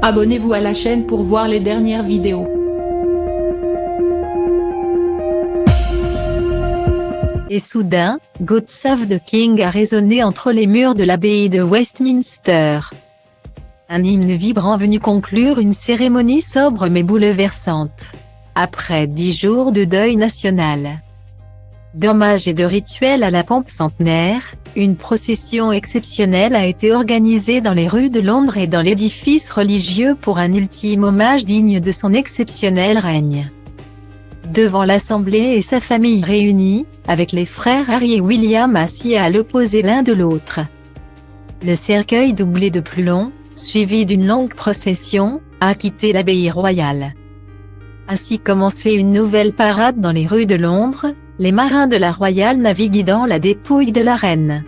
Abonnez-vous à la chaîne pour voir les dernières vidéos. Et soudain, God Save the King a résonné entre les murs de l'abbaye de Westminster. Un hymne vibrant venu conclure une cérémonie sobre mais bouleversante. Après 10 jours de deuil national, d'hommage et de rituels à la pompe centenaire, une procession exceptionnelle a été organisée dans les rues de Londres et dans l'édifice religieux pour un ultime hommage digne de son exceptionnel règne. Devant l'Assemblée et sa famille réunie, avec les frères Harry et William assis à l'opposé l'un de l'autre. Le cercueil doublé de plus long, suivi d'une longue procession, a quitté l'abbaye royale. Ainsi commençait une nouvelle parade dans les rues de Londres, les marins de la Royal Navy guidant la dépouille de la reine.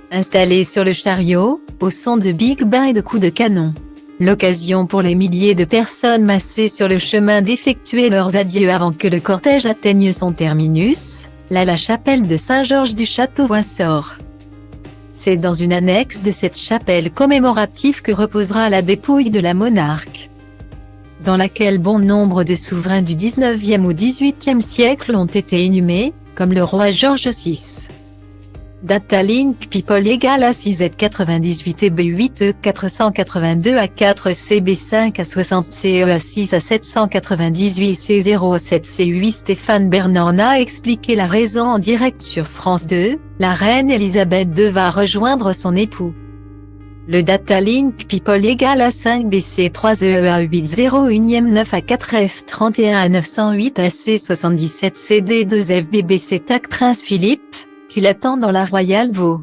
Installés sur le chariot, au son de Big Ben et de coups de canon. L'occasion pour les milliers de personnes massées sur le chemin d'effectuer leurs adieux avant que le cortège atteigne son terminus, la chapelle de Saint-Georges du Château-Windsor. C'est dans une annexe de cette chapelle commémorative que reposera la dépouille de la monarque, dans laquelle bon nombre de souverains du 19e au 18e siècle ont été inhumés, comme le roi George VI. Data link people égale à 6Z98 EB8 E482 A4 CB5 A60 CE A6 A798 C07 C8 Stéphane Bernard a expliqué la raison en direct sur France 2, la reine Elisabeth II va rejoindre son époux. Le data link people égale à 5BC3 EEA80 9 A4 F31 A908 AC77 CD2 FBBC TAC Prince Philippe, qui l'attend dans la Royal Vaux.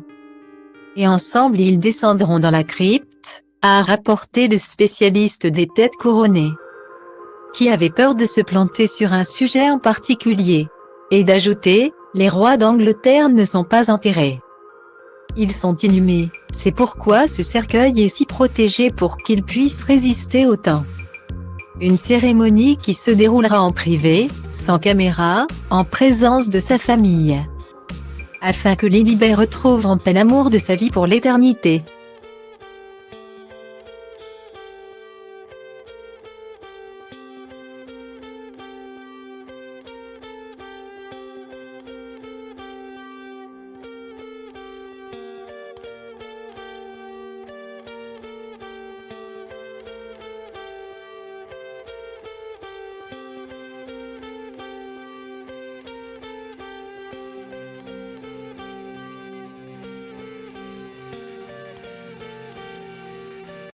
Et ensemble ils descendront dans la crypte, a rapporté le spécialiste des têtes couronnées, qui avait peur de se planter sur un sujet en particulier, et d'ajouter, les rois d'Angleterre ne sont pas enterrés. Ils sont inhumés, c'est pourquoi ce cercueil est si protégé pour qu'il puisse résister au temps. Une cérémonie qui se déroulera en privé, sans caméra, en présence de sa famille, afin que Lilibet retrouve en paix l'amour de sa vie pour l'éternité.